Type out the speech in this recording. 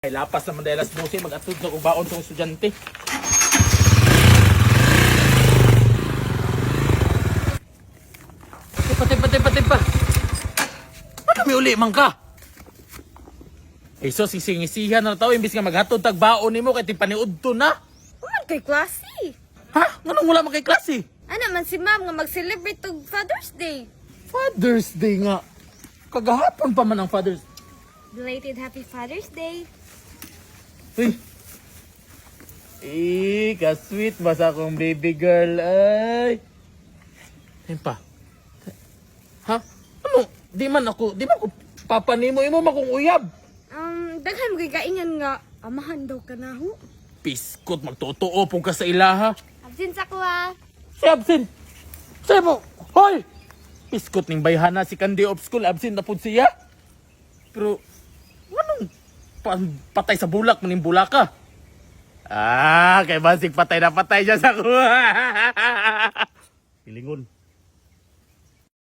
Ay lapas naman dahil alas 12 mag-atod na kung baon tong estudyante. Patay pa. Ano may uli man ka? Eh so sisingisihan na tao imbis nga maghatod tag baon nimo kay tipaniud to na. Man kay klase. Ha? Nganong wala man kay klase? Ano man si ma'am nga mag-celebrate og Father's Day. Father's Day nga. Kagahapon pa man ang Father's Day. Belated Happy Father's Day. Uy. Ka-sweet ba sa akong baby girl, ay. Ayun pa. Ha? Ano? Di man ako papanimo imo makong uyab. Daghan mo kaingan nga amahan daw ka na ho. Piskot, magtotoo pong ka sa ilaha. Absent sa kuha. Si absent. Say mo, hoy! Piskot ning bayhana si Candy of School, absent na po siya. Pero, anong patay sa bulak, maning bulaka? Kay Basig patay na patay siya sa kuha. Pilingon.